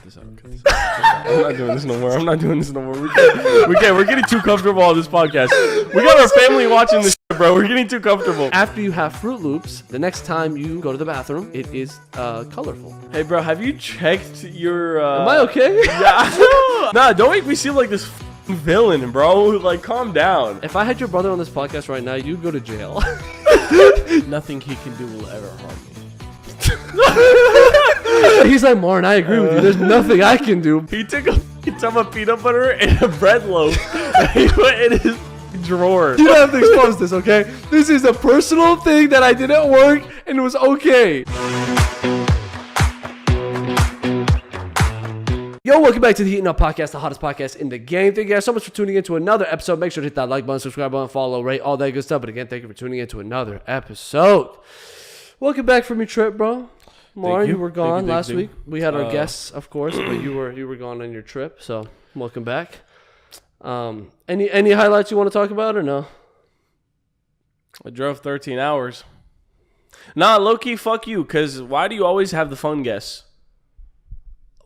this out. I'm not doing this no more. We're getting too comfortable on this podcast. We got our family watching this shit, bro. We're getting too comfortable. After you have Fruit Loops, the next time you go to the bathroom, it is colorful. Hey, bro, have you checked your... Am I okay? Yeah. Nah, don't make me seem like this villain, bro. Like, calm down. If I had your brother on this podcast right now, you'd go to jail. Nothing he can do will ever harm me. He's like, Marin, I agree with you. There's nothing I can do. He took a tub of peanut butter and a bread loaf and he put it in his drawer. You don't have to expose this, okay? This is a personal thing that I did at work and it was okay. Yo, welcome back to the Heatin podcast, the hottest podcast in the game. Thank you guys so much for tuning in to another episode. Make sure to hit that like button, subscribe button, follow, rate, all that good stuff. But again, thank you for tuning in to another episode. Welcome back from your trip, bro. Marin, you were gone last week. We had our guests, of course, but you were gone on your trip. So welcome back. Any highlights you want to talk about or no? I drove 13 hours. Nah, low-key, fuck you. Because why do you always have the fun guests?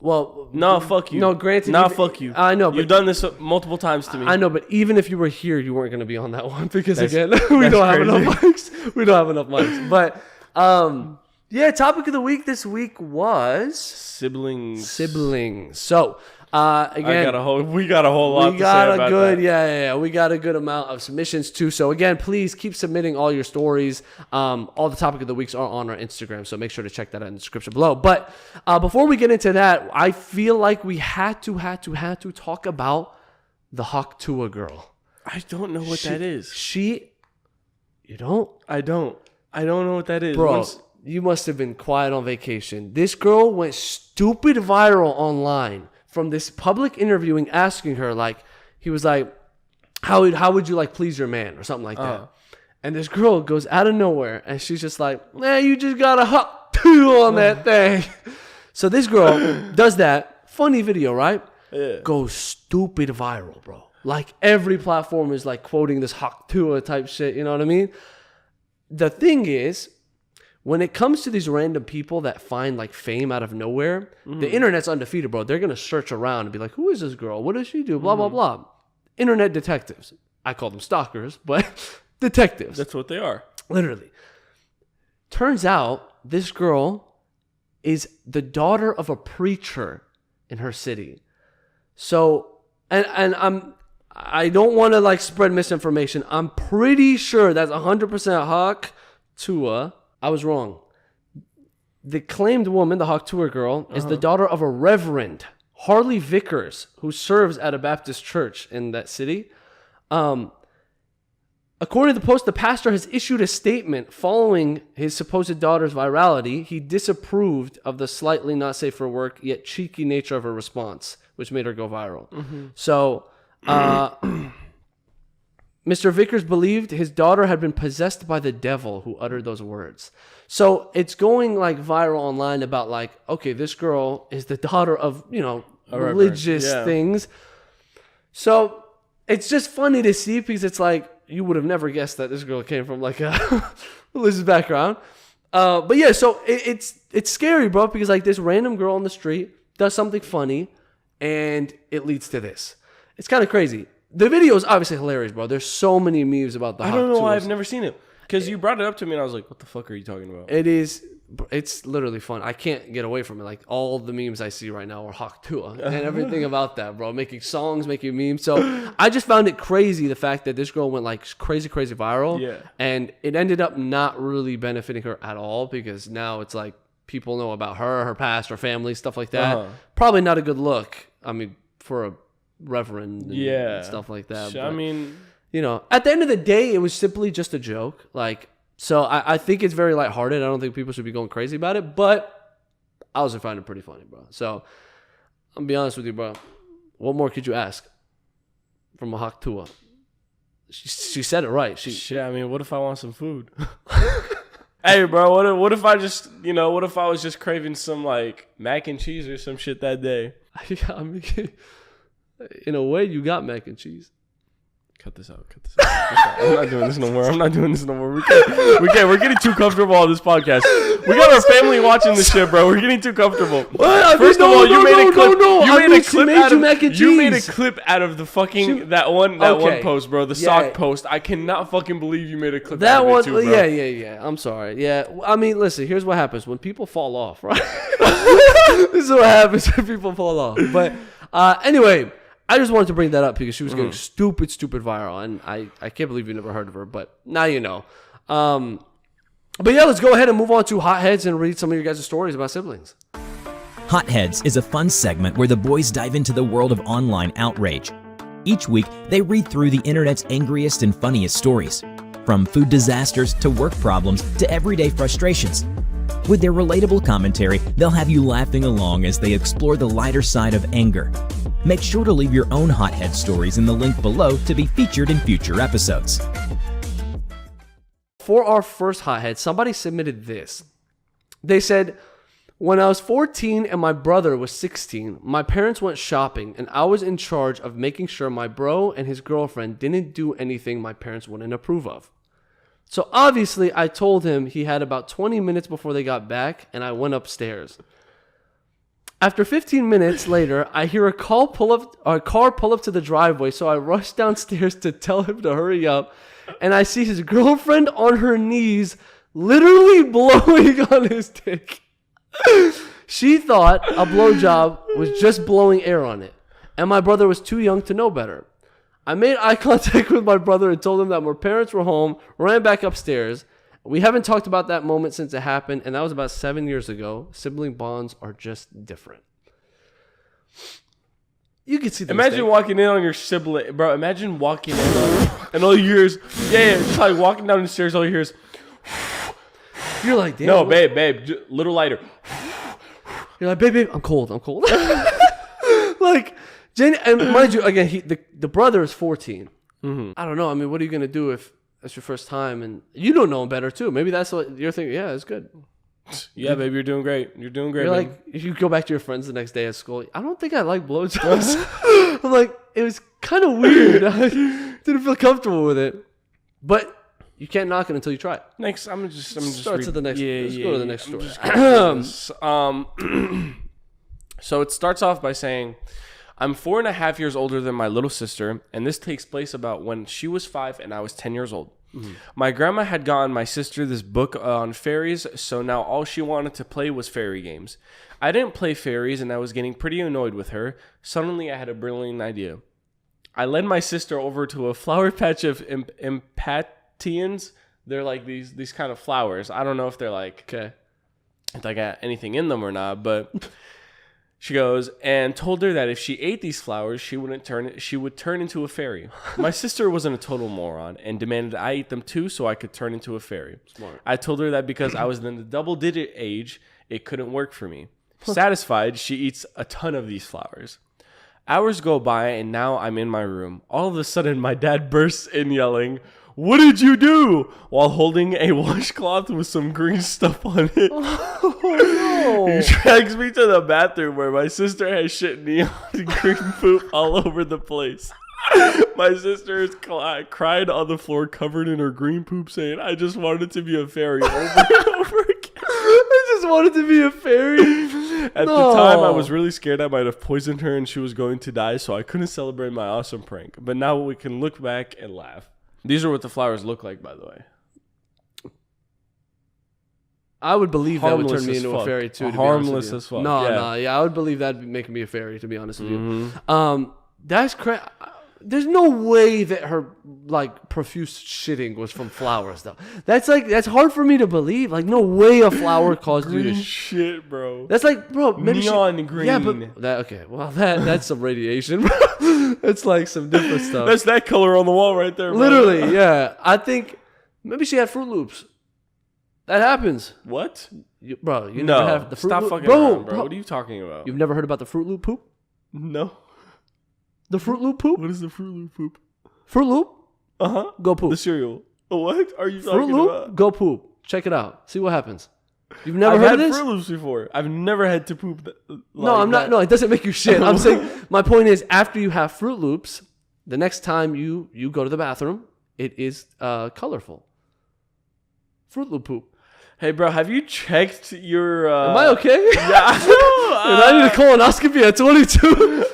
Well, no, fuck you. No, granted. Nah, fuck you. I know, but you've done this multiple times to me. I know, but even if you were here, you weren't going to be on that one because again, we don't have enough mics. We don't have enough mics. But yeah, topic of the week this week was siblings. So again, we got a whole lot. We got a good, yeah. We got a good amount of submissions too. So again, please keep submitting all your stories. All the topic of the weeks are on our Instagram, so make sure to check that out in the description below. But before we get into that, I feel like we had to talk about the Tuah girl. I don't know what that is. You don't? I don't know what that is, bro. You must have been quiet on vacation. This girl went stupid viral online from this public interviewing asking her, like, he was like, how would you like please your man or something like that. And this girl goes out of nowhere and she's just like, man, you just got a hot tool on that thing. So this girl does that funny video, right? Yeah. Goes stupid viral, bro. Like every platform is like quoting this hot Tuah type shit. You know what I mean? The thing is, when it comes to these random people that find like fame out of nowhere, the internet's undefeated, bro. They're going to search around and be like, who is this girl? What does she do? Blah, blah, blah. Internet detectives. I call them stalkers, but detectives. That's what they are. Literally. Turns out this girl is the daughter of a preacher in her city. So, and I don't want to like spread misinformation. I'm pretty sure that's 100% Hawk Tuah. I was wrong. The claimed woman, the Tuah girl, is the daughter of a Reverend Harley Vickers, who serves at a Baptist church in that city. According to the post, the pastor has issued a statement following his supposed daughter's virality. He disapproved of the slightly not safe for work yet cheeky nature of her response, which made her go viral. So, Mr. Vickers believed his daughter had been possessed by the devil who uttered those words. So it's going like viral online about like, okay, this girl is the daughter of, religious things. So it's just funny to see because it's like, you would have never guessed that this girl came from like a religious background. But yeah, so it's scary, bro, because like this random girl on the street does something funny and it leads to this. It's kind of crazy. The video is obviously hilarious, bro. There's so many memes about the I don't know why I've never seen it. Because you brought it up to me and I was like, what the fuck are you talking about? It's literally fun. I can't get away from it. Like all the memes I see right now are Tuah and everything about that, bro. Making songs, making memes. So I just found it crazy, the fact that this girl went like crazy viral. Yeah. And it ended up not really benefiting her at all because now it's like people know about her past, her family, stuff like that. Probably not a good look. I mean, for a reverend and stuff like that. But, I mean, at the end of the day, it was simply just a joke. Like, so I think it's very lighthearted. I don't think people should be going crazy about it, but I also find it pretty funny, bro. So I'm gonna be honest with you, bro. What more could you ask from a Tuah? She said it right. I mean, what if I want some food? Hey, bro, what if I just, what if I was just craving some like mac and cheese or some shit that day? I mean, in a way, you got mac and cheese. Cut this out. I'm not doing this no more. We can't. We're getting too comfortable on this podcast. We got our family watching this shit, bro. We're getting too comfortable. First of all, you made a clip. You made a clip out of the fucking that one post, bro. The sock post. I cannot fucking believe you made a clip out of it too, bro. Yeah. I'm sorry. Yeah. I mean, listen. Here's what happens when people fall off, right? This is what happens when people fall off. But anyway. I just wanted to bring that up because she was getting stupid viral, and I can't believe you never heard of her, but now you know. But yeah, let's go ahead and move on to Hot Heads and read some of your guys' stories about siblings. Hot Heads is a fun segment where the boys dive into the world of online outrage. Each week, they read through the internet's angriest and funniest stories, from food disasters to work problems to everyday frustrations. With their relatable commentary, they'll have you laughing along as they explore the lighter side of anger. Make sure to leave your own hothead stories in the link below to be featured in future episodes. For our first hothead, somebody submitted this. They said, when I was 14 and my brother was 16, my parents went shopping and I was in charge of making sure my bro and his girlfriend didn't do anything my parents wouldn't approve of. So obviously I told him he had about 20 minutes before they got back, and I went upstairs. After 15 minutes later, I hear a car pull up to the driveway, so I rush downstairs to tell him to hurry up, and I see his girlfriend on her knees, literally blowing on his dick. She thought a blowjob was just blowing air on it, and my brother was too young to know better. I made eye contact with my brother and told him that my parents were home, ran back upstairs. We haven't talked about that moment since it happened, and that was about 7 years ago. Sibling bonds are just different. You can see the Imagine mistake. walking in on your sibling. Bro, imagine walking in and all you hear is, just like walking down the stairs, all you hear is, you're like, damn. no, babe, little lighter. You're like, babe, I'm cold. Like, Jenny, and mind you, again, the brother is 14. Mm-hmm. I don't know. I mean, what are you going to do if that's your first time and you don't know him better too? Maybe that's what you're thinking. Yeah, it's good. Yeah, baby, you're doing great. You're like, if you go back to your friends the next day at school, I don't think I like blowjobs. I'm like, it was kind of weird. I didn't feel comfortable with it. But you can't knock it until you try it. Next, I'm just start to the next. Let's go to the next story. So it starts off by saying, I'm 4.5 years older than my little sister, and this takes place about when she was 5 and I was 10 years old. Mm-hmm. My grandma had gotten my sister this book on fairies, so now all she wanted to play was fairy games. I didn't play fairies, and I was getting pretty annoyed with her. Suddenly, I had a brilliant idea. I led my sister over to a flower patch of empatians. They're like these kind of flowers. I don't know if they're like, if they got anything in them or not, but... She goes and told her that if she ate these flowers, she would turn into a fairy. My sister wasn't a total moron and demanded I eat them too so I could turn into a fairy. Smart. I told her that because I was in the double-digit age, it couldn't work for me. Satisfied, she eats a ton of these flowers. Hours go by and now I'm in my room. All of a sudden, my dad bursts in yelling, "What did you do?" while holding a washcloth with some green stuff on it. Oh, no. He drags me to the bathroom where my sister has shit neon and green poop all over the place. My sister is cried on the floor covered in her green poop saying, "I just wanted to be a fairy over and over again." I just wanted to be a fairy. At the time, I was really scared I might have poisoned her and she was going to die, so I couldn't celebrate my awesome prank. But now we can look back and laugh. These are what the flowers look like, by the way. I would believe that would turn me into a fairy too. Harmless as fuck. No, I would believe that would make me a fairy, to be honest with you. That's crazy. There's no way that her like profuse shitting was from flowers, though. That's hard for me to believe. Like, no way a flower caused you to shit, bro. That's like, bro, maybe neon green. Yeah, but that's some radiation, bro. It's like some different stuff. That's that color on the wall right there, bro. Literally, yeah. I think maybe she had Fruit Loops. That happens. What? You never have the Fruit Stop Loop? fucking around, bro. What are you talking about? You've never heard about the Fruit Loop poop? No. The Fruit Loop poop? What is the Fruit Loop poop? Fruit Loop? Uh-huh. Go poop. The cereal. What are you Fruit talking Loop? about? Go poop. Check it out. See what happens. You've never heard of this? I've had Fruit Loops before. I've never had to poop. No, it doesn't make you shit. I'm saying my point is after you have Fruit Loops, the next time you go to the bathroom, it is colorful. Fruit Loop poop. Hey, bro, have you checked your... Am I okay? Yeah. And I need a colonoscopy at 22.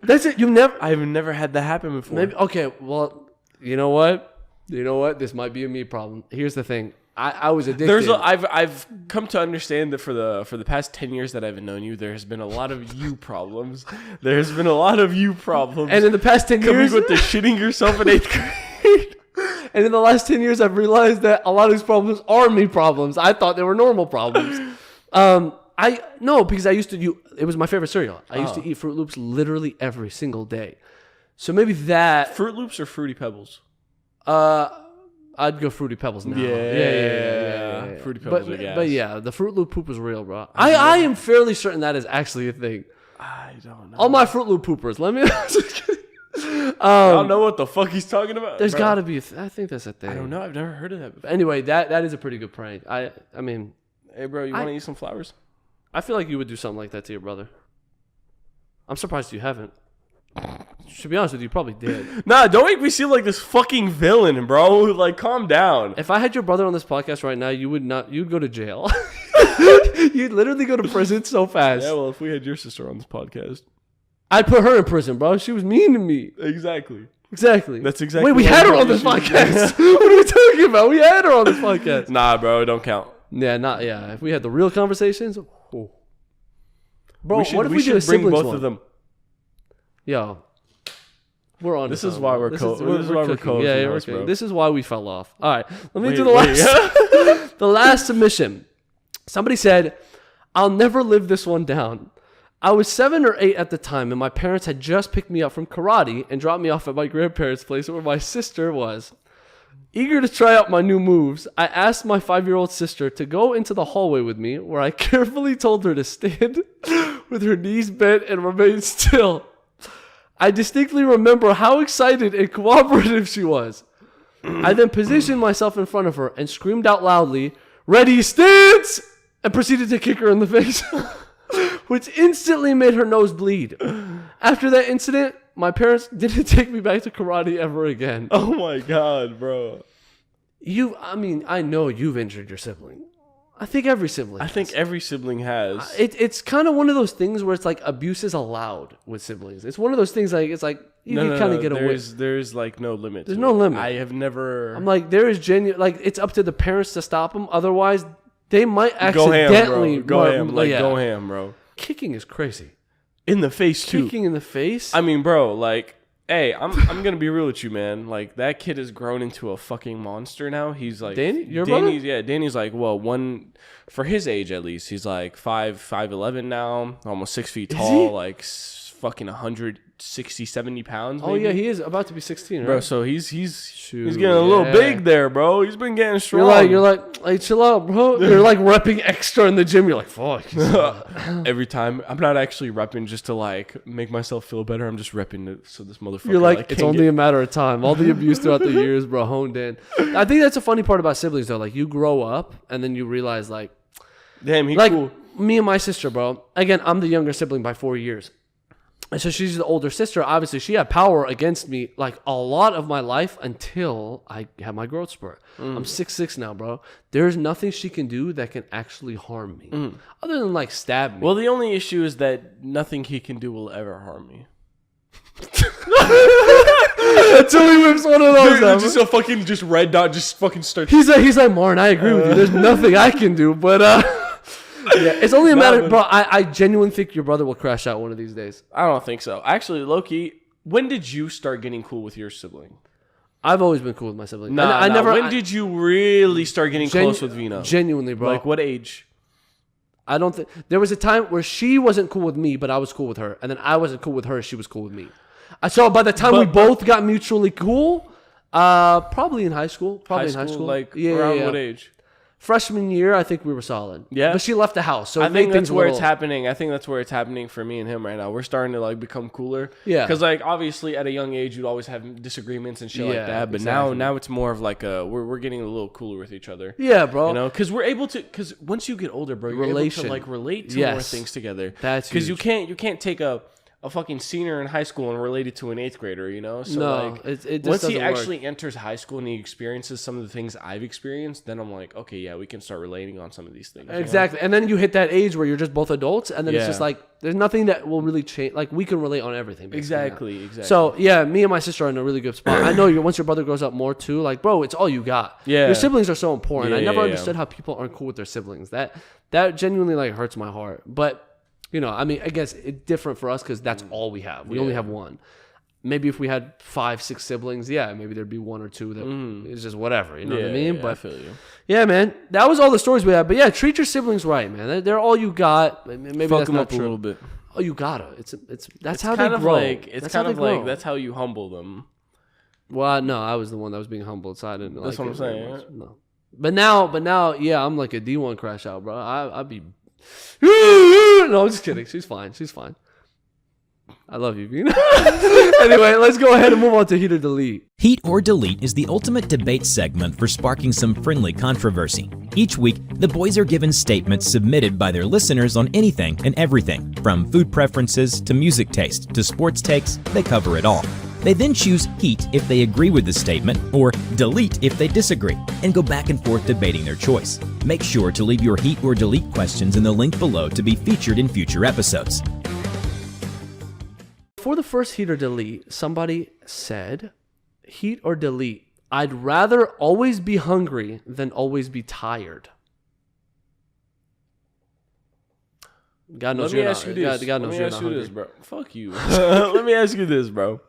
That's it. I've never had that happen before. Maybe, okay, well, you know what? This might be a me problem. Here's the thing. I was addicted. I've come to understand that for the past 10 years that I've known you, there has been a lot of you problems. There's been a lot of you problems. And in the past 10 years... Coming with the shitting yourself in 8th grade. And in the last 10 years, I've realized that a lot of these problems are me problems. I thought they were normal problems. Because I used to it was my favorite cereal. I used to eat Fruit Loops literally every single day. So maybe that... Fruit Loops or Fruity Pebbles? I'd go Fruity Pebbles now. Yeah. Fruity Pebbles are gas. But yeah, the Fruit Loop poop was real, bro. I am fairly certain that is actually a thing. I don't know. All my Fruit Loop poopers, let me... I don't know what the fuck he's talking about. There's got to be I think that's a thing. I don't know. I've never heard of that before. Anyway, that is a pretty good prank. I mean... Hey, bro, you want to eat some flowers? I feel like you would do something like that to your brother. I'm surprised you haven't. To be honest with you, you probably did. Nah, don't make me seem like this fucking villain, bro. Like, calm down. If I had your brother on this podcast right now, you'd go to jail. You'd literally go to prison so fast. Yeah, well, if we had your sister on this podcast. I'd put her in prison, bro. She was mean to me. Exactly. That's exactly. Wait, we had her on this podcast. What are we talking about? We had her on this podcast. Nah, bro, it don't count. Yeah. If we had the real conversations, bro. What if we should did a bring siblings both one? of them? Yo, we're on. This is why we're co-hosting. Yeah, we're bro. This is why we fell off. All right, let me do the last. The last submission. Somebody said, "I'll never live this one down. I was 7 or 8 at the time, and my parents had just picked me up from karate and dropped me off at my grandparents' place where my sister was. Eager to try out my new moves, I asked my 5-year-old sister to go into the hallway with me, where I carefully told her to stand with her knees bent and remain still. I distinctly remember how excited and cooperative she was. I then positioned myself in front of her and screamed out loudly, 'Ready, stance!' and proceeded to kick her in the face." Which instantly made her nose bleed. After that incident, my parents didn't take me back to karate ever again. Oh my god, bro. I know you've injured your sibling. I think every sibling has. It's kind of one of those things where it's like abuse is allowed with siblings. It's one of those things like, it's like you can kind of get away. There's like no limit. There's no limit. I have never... I'm like, there is genuine... Like, it's up to the parents to stop them. Otherwise... They might accidentally... Go ham, bro. Kicking is crazy. In the face, too. Kicking in the face? I mean, bro, like... Hey, I'm going to be real with you, man. Like, that kid has grown into a fucking monster now. He's like... Danny's, yeah, Danny's like, well, for his age, at least, he's like 5'11" now. Almost 6 feet tall. Like, fucking 160, 70 pounds, maybe. Oh, yeah, he is about to be 16, right? Bro, so he's getting a little big there, bro. He's been getting strong. You're like, chill out, bro. You're like repping extra in the gym. You're like, fuck. Every time. I'm not actually repping just to like make myself feel better. I'm just repping it so this motherfucker... You're like it's only a matter of time. All the abuse throughout the years, bro, honed in. I think that's a funny part about siblings, though. Like, you grow up and then you realize, like... Damn, he's like, cool. Me and my sister, bro. Again, I'm the younger sibling by 4 years. And so she's the older sister. Obviously, she had power against me like a lot of my life until I had my growth spurt. I'm 6'6" now, bro. There's nothing she can do that can actually harm me. Other than like stab me. Well, the only issue is that nothing he can do will ever harm me. Until he whips one of those out. Just a fucking red dot just fucking starts. He's like, Marin, I agree with you. There's nothing I can do, but yeah, it's only a matter, bro. I genuinely think your brother will crash out one of these days. I don't think so. Actually, low-key, when did you start getting cool with your sibling? I've always been cool with my sibling. When did you really start getting close with Vina? Genuinely, bro. Like, what age? I don't think... There was a time where she wasn't cool with me, but I was cool with her. And then I wasn't cool with her, she was cool with me. So by the time we both got mutually cool, probably in high school. Probably in high school. Like, around what age? Freshman year, I think we were solid. Yeah, but she left the house, so I think that's where it's happening. I think that's where it's happening for me and him right now. We're starting to like become cooler. Yeah, because like obviously at a young age you'd always have disagreements and shit like that. But now it's more of like we're getting a little cooler with each other. Yeah, bro. You know, because we're able to. Because once you get older, bro, you're able to like relate to more things together. That's because you can't take a a fucking senior in high school and related to an 8th grader, you know? So No, like, it just once he doesn't actually work. enters high school and he experiences some of the things I've experienced, then I'm like, okay, yeah, we can start relating on some of these things. you know? Exactly. And then you hit that age where you're just both adults, and then it's Yeah. just like there's nothing that will really change. Like we can relate on everything. basically now. Exactly. So yeah, me and my sister are in a really good spot. I know once your brother grows up more too, like bro, it's all you got. Yeah. Your siblings are so important. I Yeah, never yeah, understood how people aren't cool with their siblings. That genuinely like hurts my heart. But you know, I mean, I guess it's different for us because that's all we have. We only have one. Maybe if we had 5, 6 siblings, yeah, maybe there'd be 1 or 2 that it's just whatever. You know what I mean? Yeah, But I feel you. yeah, man, that was all the stories we had. But yeah, treat your siblings right, man. They're all you got. Maybe Fuck that's them not up true. a little bit. Oh, you gotta. That's how kind they of grow. like it's that's kind how of they like grow. that's how you humble them. Well, no, I was the one that was being humbled, so I didn't. That's like what I'm it very saying, much. yeah. No, but now, yeah, I'm like a D1 crash out, bro. I'd be. No, I'm just kidding. She's fine. I love you, Vina. Anyway, let's go ahead and move on to Heat or Delete. Heat or Delete is the ultimate debate segment for sparking some friendly controversy. Each week, the boys are given statements submitted by their listeners on anything and everything, from food preferences to music taste to sports takes. They cover it all. They then choose heat if they agree with the statement, or delete if they disagree, and go back and forth debating their choice. Make sure to leave your heat or delete questions in the link below to be featured in future episodes. For the first Heat or Delete, somebody said, Heat or Delete, I'd rather always be hungry than always be tired. God knows Let me you're ask not. you this. God knows Let me you're ask not you hungry. this, bro. Fuck you. Let me ask you this, bro.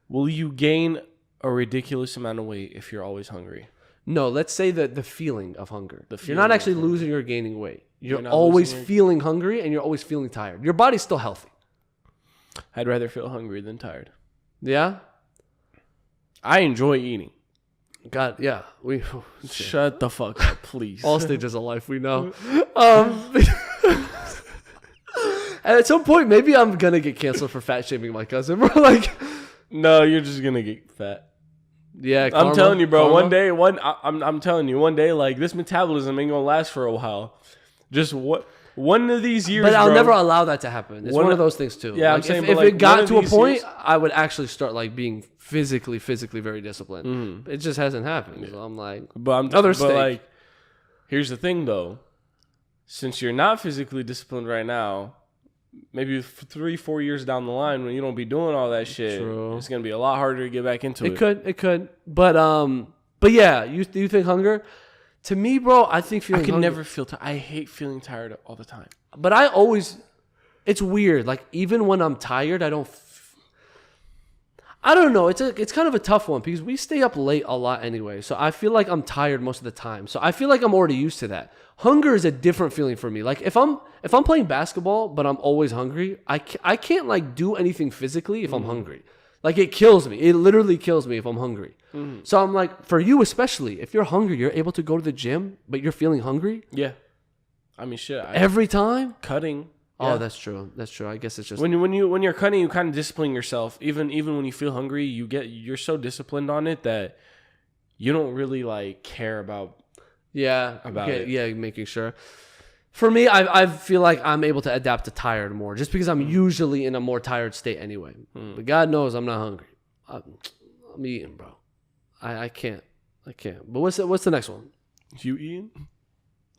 Will you gain a ridiculous amount of weight if you're always hungry? No, let's say that the feeling of hunger. You're feeling not of actually hunger. losing or gaining weight. You're not always losing or- feeling hungry and you're always feeling tired. Your body's still healthy. I'd rather feel hungry than tired. Yeah? I enjoy eating. God, yeah. Shut the fuck up, please. All stages of life, we know. And at some point, maybe I'm gonna get canceled for fat shaming my cousin, bro. Like, No, you're just gonna get fat. yeah, I'm telling you, bro. karma. I'm telling you, one day, like this metabolism ain't gonna last for a while. Just one of these years, But I'll bro, never allow that to happen. It's One one of- of those things too. Yeah, I'm like, saying, if, but, if like, it got one of to a these point, years- I would actually start like being physically very disciplined. Mm-hmm. It just hasn't happened. So I'm like, But Another steak. like, here's the thing, though. Since you're not physically disciplined right now, maybe 3-4 years down the line when you don't be doing all that shit, True. it's gonna be a lot harder to get back into it. it could, but yeah, you think hunger? To me, bro, I think I feeling can hungry, never feel tired. I hate feeling tired all the time. But I always, it's weird. Like even when I'm tired, I don't know. It's kind of a tough one because we stay up late a lot anyway. So I feel like I'm tired most of the time. So I feel like I'm already used to that. Hunger is a different feeling for me. Like if I'm playing basketball, but I'm always hungry, I can't like do anything physically if I'm hungry. Like it kills me. It literally kills me if I'm hungry. So I'm like, for you especially, if you're hungry, you're able to go to the gym, but you're feeling hungry Yeah, I mean, shit. every time. Cutting. Oh, Yeah. that's true. That's true. I guess it's just When you're cutting, you kind of discipline yourself. Even when you feel hungry, you're so disciplined on it that you don't really like care about. about it. Yeah, making sure. For me, I feel like I'm able to adapt to tired more, just because I'm usually in a more tired state anyway. But God knows I'm not hungry. I'm eating, bro. I can't. But what's the next one? You eating?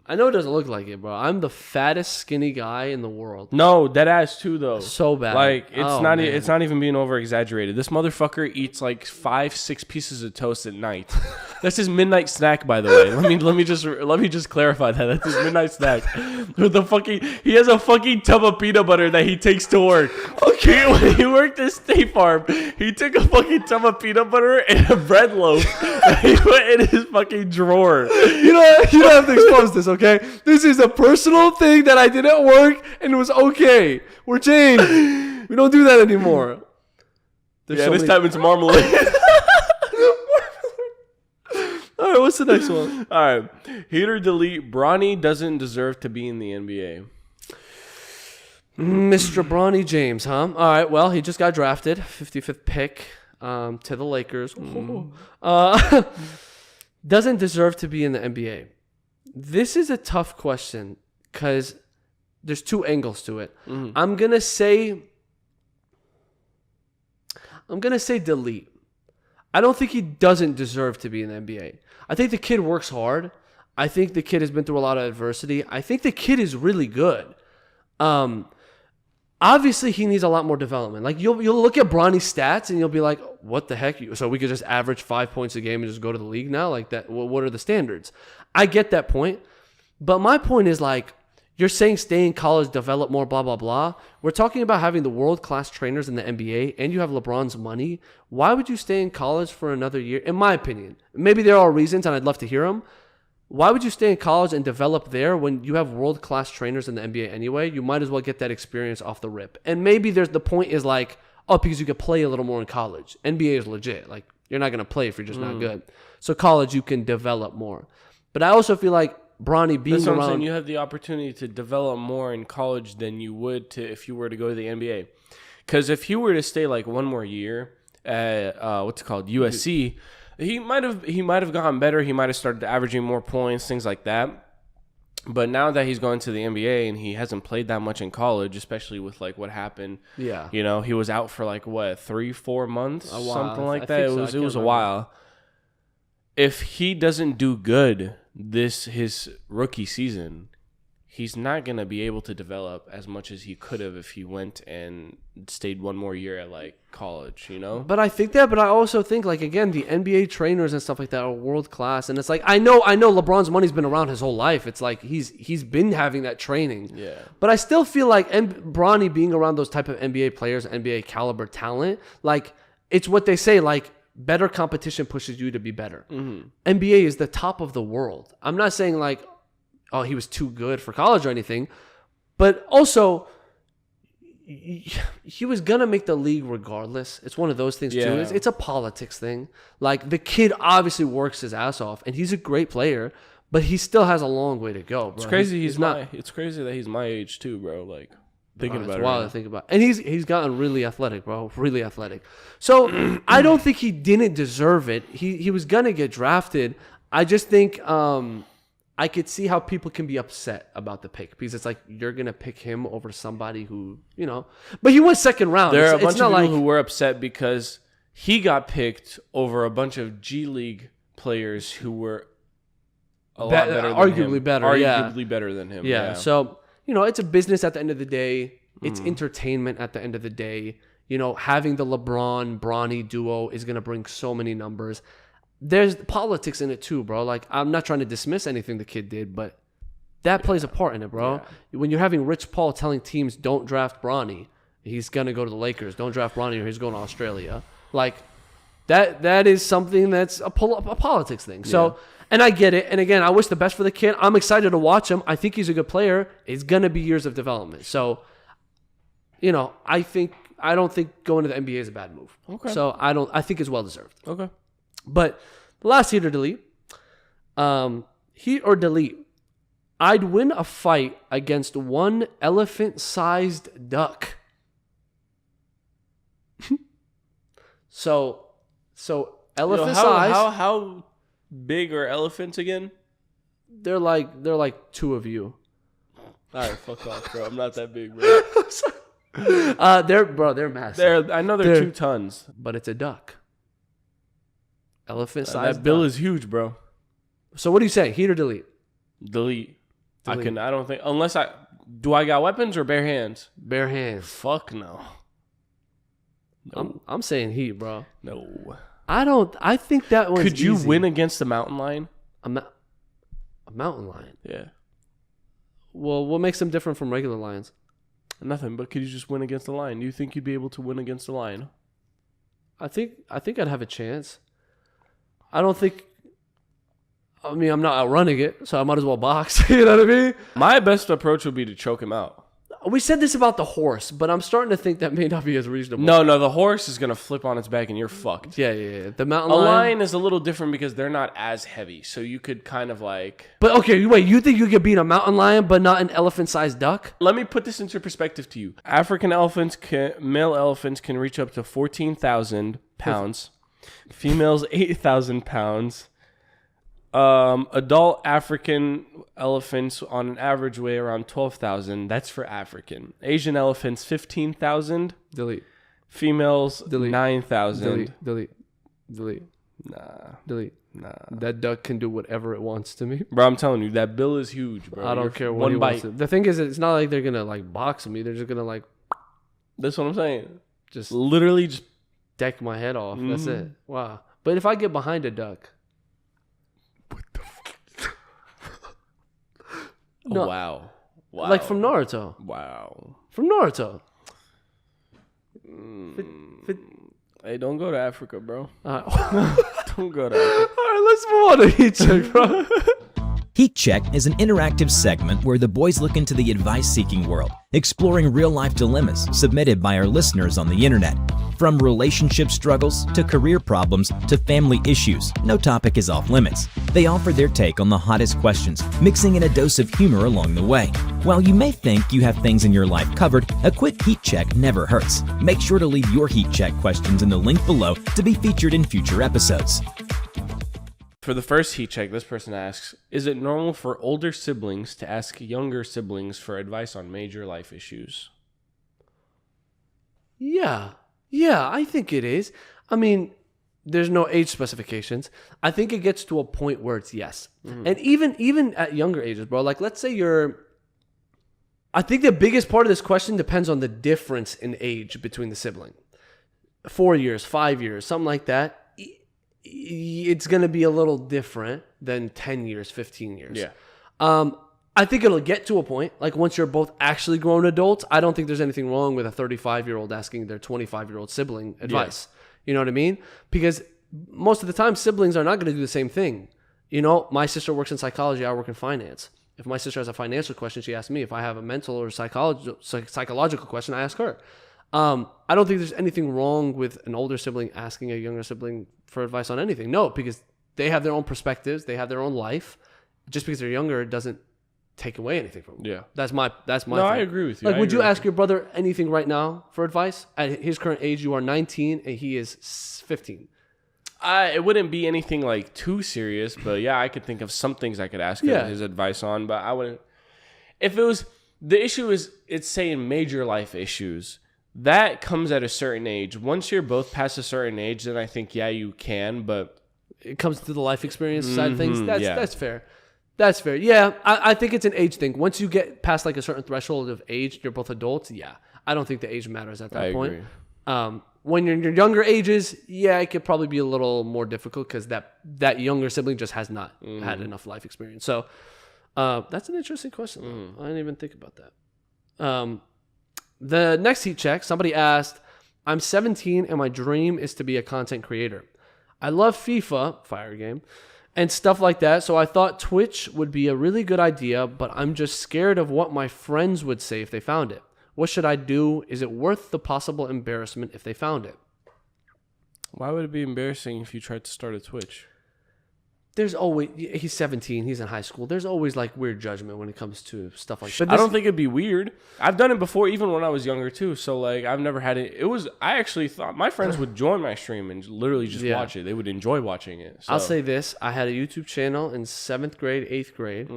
I know it doesn't look like it, bro. I'm the fattest skinny guy in the world. No, that ass too though. So bad. Like it's Oh, not. man. It's not even being over exaggerated. This motherfucker eats like 5-6 pieces of toast at night. That's his midnight snack, by the way. Let me just clarify that. That's his midnight snack. With the fucking, he has a fucking tub of peanut butter that he takes to work. Okay, when he worked at State Farm, he took a fucking tub of peanut butter and a bread loaf that he put in his fucking drawer. You don't have to expose this, okay? This is a personal thing that I did at work, and it was okay. We're changed. We don't do that anymore. There's Yeah, so this many- time it's marmalade. All right, what's the next one? All right, Heat or Delete. Bronny doesn't deserve to be in the NBA. Mr. Bronny James, huh? All right, well, he just got drafted, 55th pick to the Lakers. Doesn't deserve to be in the NBA. This is a tough question because there's two angles to it. I'm going to say I'm going to say delete. I don't think he doesn't deserve to be in the NBA. I think the kid works hard. I think the kid has been through a lot of adversity. I think the kid is really good. Obviously, he needs a lot more development. Like you'll look at Bronny's stats and you'll be like, "What the heck?" So we could just average 5 points a game and just go to the league now? Like that? What are the standards? I get that point, but my point is like you're saying stay in college, develop more, blah blah blah. We're talking about having the world-class trainers in the NBA, and you have LeBron's money. Why would you stay in college for another year? In my opinion, maybe there are reasons, and I'd love to hear them. Why would you stay in college and develop there when you have world-class trainers in the NBA anyway? You might as well get that experience off the rip. And maybe the point is like, oh, because you could play a little more in college. NBA is legit. Like, you're not going to play if you're just not good. So college, you can develop more. But I also feel like Bronny being That's what around... I'm saying. You have the opportunity to develop more in college than you would if you were to go to the NBA. Because if you were to stay like one more year at, USC... He might have gotten better. He might have started averaging more points, things like that. But now that he's going to the NBA and he hasn't played that much in college, especially with like what happened. Yeah. You know, he was out for like what, 3-4 months, something like that. So. It was a while. If he doesn't do good his rookie season, he's not going to be able to develop as much as he could have if he went and stayed one more year at like college, you know? But I think that, but I also think like, again, the NBA trainers and stuff like that are world class. And it's like, I know LeBron's money's been around his whole life. It's like, he's been having that training. Yeah. But I still feel like Bronny being around those type of NBA players, NBA caliber talent, like it's what they say, like better competition pushes you to be better. Mm-hmm. NBA is the top of the world. I'm not saying like, oh, he was too good for college or anything. But also, he was going to make the league regardless. It's one of those things, too. It's a politics thing. Like, the kid obviously works his ass off, and he's a great player, but he still has a long way to go, bro. It's crazy it's crazy that he's my age, too, bro. Like, thinking about it. It's wild to think about. And he's gotten really athletic, bro. Really athletic. So, I don't think he didn't deserve it. He was going to get drafted. I just think... I could see how people can be upset about the pick because it's like you're going to pick him over somebody who, you know. But he went second round. There are a bunch of people who were upset because he got picked over a bunch of G League players who were a lot better than him. Arguably better than him. Yeah. So, you know, it's a business at the end of the day. It's entertainment at the end of the day. You know, having the LeBron-Bronny duo is going to bring so many numbers. There's politics in it too, bro. Like, I'm not trying to dismiss anything the kid did, but that plays a part in it, bro. Yeah. When you're having Rich Paul telling teams, don't draft Bronny, he's going to go to the Lakers. Don't draft Bronny or he's going to Australia. Like, that is something that's a politics thing. So, and I get it. And again, I wish the best for the kid. I'm excited to watch him. I think he's a good player. It's going to be years of development. So, you know, I don't think going to the NBA is a bad move. Okay. So, I think it's well-deserved. Okay. But the last heat or delete, heat or delete, I'd win a fight against one elephant-sized duck. so elephant-sized. How big are elephants again? They're like two of you. All right, fuck off, bro. I'm not that big, bro. They're massive. I know they're 2 tons, but it's a duck. Elephant-sized. That bill is huge, bro. So what do you say? Heat or delete? Delete. I don't think unless I got weapons or bare hands? Bare hands. Fuck no. I'm saying heat, bro. No. I think that one's Could you easy. win against a mountain lion? A mountain lion? Yeah. Well, what makes them different from regular lions? Nothing, but could you just win against a lion? Do you think you'd be able to win against a lion? I think I'd have a chance. I don't think... I mean, I'm not outrunning it, so I might as well box. You know what I mean? My best approach would be to choke him out. We said this about the horse, but I'm starting to think that may not be as reasonable. No, the horse is going to flip on its back and you're fucked. Yeah. The mountain lion... A lion is a little different because they're not as heavy, so you could kind of like... But okay, wait, you think you could beat a mountain lion but not an elephant-sized duck? Let me put this into perspective to you. African male elephants can reach up to 14,000 pounds. Females, 8,000 pounds. Adult African elephants on an average weigh around 12,000. That's for African. Asian elephants, 15,000. Delete. Females, Delete. 9,000. Delete. Nah. That duck can do whatever it wants to me. Bro, I'm telling you, that bill is huge, bro. I don't care what he wants to. The thing is, it's not like they're gonna like box me. They're just gonna like That's what I'm saying. just Literally just... deck my head off. That's it. Wow. But if I get behind a duck, No. Wow. like from Naruto, Wow. from Naruto. Hey, don't go to Africa, bro. All Don't go to Africa. right, let's move on to Heat Check, bro. Heat Check is an interactive segment where the boys look into the advice-seeking world, exploring real-life dilemmas submitted by our listeners on the internet. From relationship struggles to career problems to family issues, no topic is off limits. They offer their take on the hottest questions, mixing in a dose of humor along the way. While you may think you have things in your life covered, a quick heat check never hurts. Make sure to leave your heat check questions in the link below to be featured in future episodes. For the first heat check, this person asks, is it normal for older siblings to ask younger siblings for advice on major life issues? Yeah, I think it is. I mean, there's no age specifications. I think it gets to a point where it's yes. And even at younger ages, bro, like let's say I think the biggest part of this question depends on the difference in age between the sibling. 4 years, 5 years, something like that. It's going to be a little different than 10 years, 15 years. Yeah. I think it'll get to a point, like once you're both actually grown adults, I don't think there's anything wrong with a 35-year-old asking their 25-year-old sibling advice. Yeah. You know what I mean? Because most of the time, siblings are not going to do the same thing. You know, my sister works in psychology, I work in finance. If my sister has a financial question, she asks me. If I have a mental or psychological question, I ask her. I don't think there's anything wrong with an older sibling asking a younger sibling for advice on anything. No, because they have their own perspectives, they have their own life. Just because they're younger, it doesn't take away anything from them. Yeah. That's my No, thing. I agree with you. Like, would you ask your brother anything right now for advice? At his current age, you are 19 and he is 15. It wouldn't be anything like too serious, but yeah, I could think of some things I could ask him his advice on, but I wouldn't. If it was, the issue is, it's saying major life issues. That comes at a certain age. Once you're both past a certain age, then I think, yeah, you can, but it comes to the life experience side of things. That's fair. That's fair. Yeah, I think it's an age thing. Once you get past like a certain threshold of age, you're both adults. Yeah, I don't think the age matters at that point. Agree. When you're in your younger ages, yeah, it could probably be a little more difficult because that younger sibling just has not had enough life experience. So that's an interesting question. I didn't even think about that. The next heat check, somebody asked, I'm 17 and my dream is to be a content creator. I love FIFA, fire game, and stuff like that. So I thought Twitch would be a really good idea, but I'm just scared of what my friends would say if they found it. What should I do? Is it worth the possible embarrassment if they found it? Why would it be embarrassing if you tried to start a Twitch? There's always, he's 17, he's in high school. There's always like weird judgment when it comes to stuff like that. I don't think it'd be weird. I've done it before, even when I was younger too. So like, I've never had it. I actually thought my friends would join my stream and literally just watch it. They would enjoy watching it. So. I'll say this. I had a YouTube channel in 7th grade, 8th grade.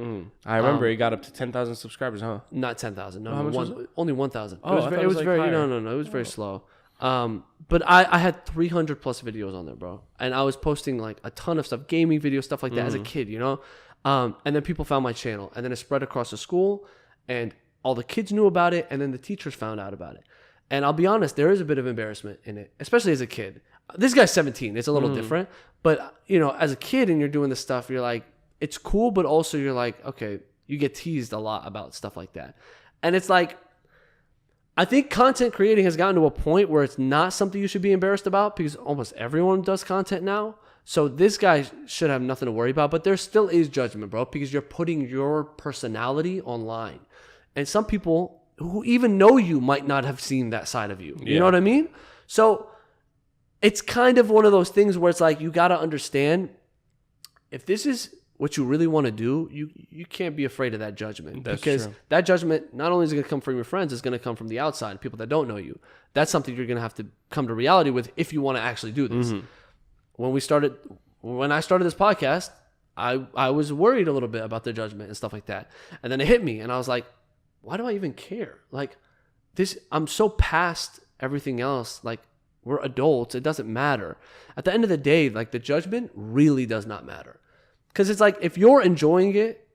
I remember it got up to 10,000 subscribers, huh? Not 10,000. No, how much was it? Only 1,000. Oh, it was very, no. It was very slow. But I had 300 plus videos on there, bro. And I was posting like a ton of stuff, gaming videos, stuff like that as a kid, you know? And then people found my channel and then it spread across the school and all the kids knew about it. And then the teachers found out about it. And I'll be honest, there is a bit of embarrassment in it, especially as a kid. This guy's 17. It's a little different. But, you know, as a kid and you're doing this stuff, you're like, it's cool. But also you're like, okay, you get teased a lot about stuff like that. And it's like, I think content creating has gotten to a point where it's not something you should be embarrassed about because almost everyone does content now. So this guy should have nothing to worry about, but there still is judgment, bro, because you're putting your personality online. And some people who even know you might not have seen that side of you. You know what I mean? So it's kind of one of those things where it's like, you got to understand if this is what you really want to do, you can't be afraid of that judgment. That's because true. That judgment not only is going to come from your friends, it's going to come from the outside, people that don't know you. That's something you're going to have to come to reality with if you want to actually do this. When I started this podcast, I was worried a little bit about the judgment and stuff like that. And then it hit me and I was like, why do I even care? Like this, I'm so past everything else, like, we're adults. It doesn't matter. At the end of the day, like, the judgment really does not matter. Because it's like, if you're enjoying it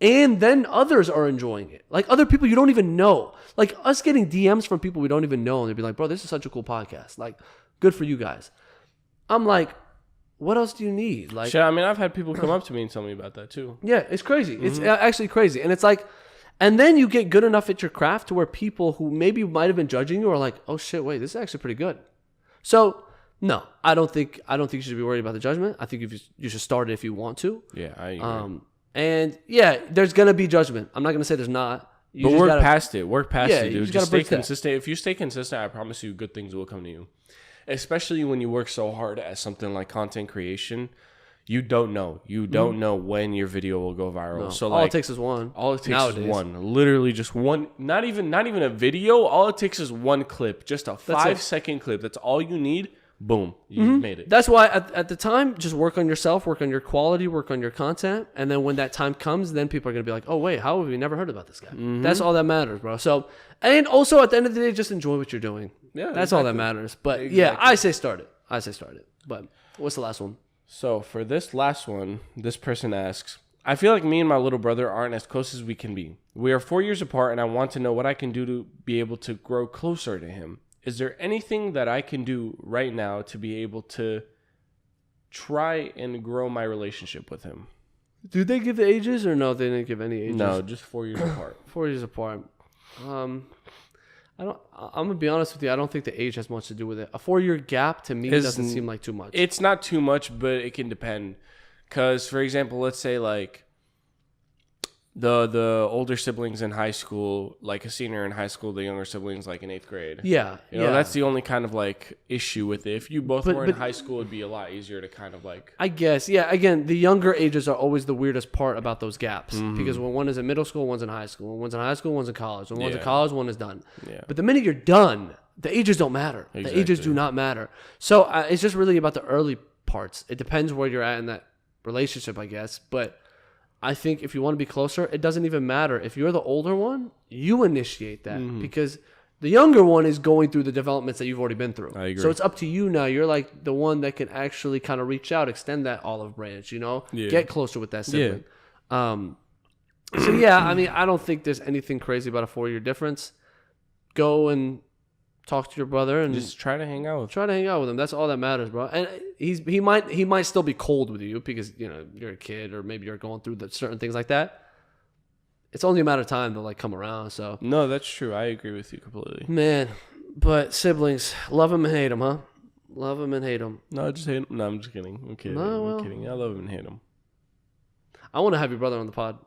and then others are enjoying it, like other people you don't even know, like us getting DMs from people we don't even know, and they'd be like, bro, this is such a cool podcast. Like, good for you guys. I'm like, what else do you need? Like, shit, I mean, I've had people come up to me and tell me about that too. Yeah, it's crazy. It's actually crazy. And it's like, and then you get good enough at your craft to where people who maybe might have been judging you are like, oh shit, wait, this is actually pretty good. So no, I don't think you should be worried about the judgment. I think you should start it if you want to. Yeah, I agree. And yeah, there's gonna be judgment. I'm not gonna say there's not. But work past it. Work past it, you dude. Just stay consistent. If you stay consistent, I promise you, good things will come to you. Especially when you work so hard at something like content creation, you don't know. You don't know when your video will go viral. No. So all it takes is one. All it takes is one. Literally just one. Not even a video. All it takes is one clip. Just a 5-second clip. That's all you need. Boom. You made it. That's why at the time, just work on yourself, work on your quality, work on your content. And then when that time comes, then people are going to be like, oh, wait, how have we never heard about this guy? That's all that matters, bro. So, and also at the end of the day, just enjoy what you're doing. Yeah, that's all that matters. But yeah, I say start it. But what's the last one? So for this last one, this person asks, I feel like me and my little brother aren't as close as we can be. We are 4 years apart, and I want to know what I can do to be able to grow closer to him. Is there anything that I can do right now to be able to try and grow my relationship with him? Did they give the ages or no? They didn't give any ages. No, just 4 years apart. 4 years apart. I'm gonna be honest with you. I don't think the age has much to do with it. A 4-year gap to me doesn't seem like too much. It's not too much, but it can depend. Because, for example, let's say like the older siblings in high school, like a senior in high school, the younger siblings like in 8th grade. Yeah, you know, that's the only kind of like issue with it. If you both were in high school, it'd be a lot easier to kind of like. I guess, yeah. Again, the younger ages are always the weirdest part about those gaps because when one is in middle school, one's in high school. When one's in high school, one's in college. When one's in college, one is done. Yeah. But the minute you're done, the ages don't matter. Exactly. The ages do not matter. So it's just really about the early parts. It depends where you're at in that relationship, I guess. But I think if you want to be closer, it doesn't even matter. If you're the older one, you initiate that because the younger one is going through the developments that you've already been through. I agree. So it's up to you now. You're like the one that can actually kind of reach out, extend that olive branch, you know, get closer with that sibling. Yeah. So yeah, I mean, I don't think there's anything crazy about a 4-year difference. Go and talk to your brother and just try to hang out with him. That's all that matters, bro. And he might still be cold with you because, you know, you're a kid or maybe you're going through certain things like that. It's only a matter of time to like come around. So no, that's true. I agree with you completely, man. But siblings, love him and hate him, huh? Love him and hate him. No, just hate him. No, I'm just kidding. I'm kidding. No, well, I'm kidding. I love him and hate him. I want to have your brother on the pod.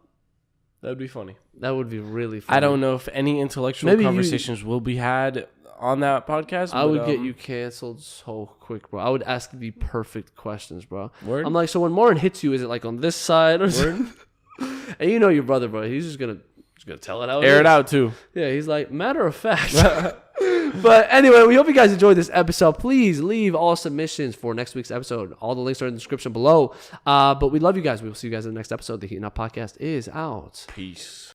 That would be funny. That would be really funny. I don't know if any intellectual conversations will be had on that podcast. I would get you canceled so quick, bro. I would ask the perfect questions, bro. Word? I'm like, so when Marin hits you, is it like on this side or something? And you know your brother, bro. He's just gonna tell it out. Air it out too. Yeah, he's like, matter of fact. But anyway, we hope you guys enjoyed this episode. Please leave all submissions for next week's episode. All the links are in the description below. But we love you guys. We will see you guys in the next episode. The Heatin' Up Podcast is out. Peace.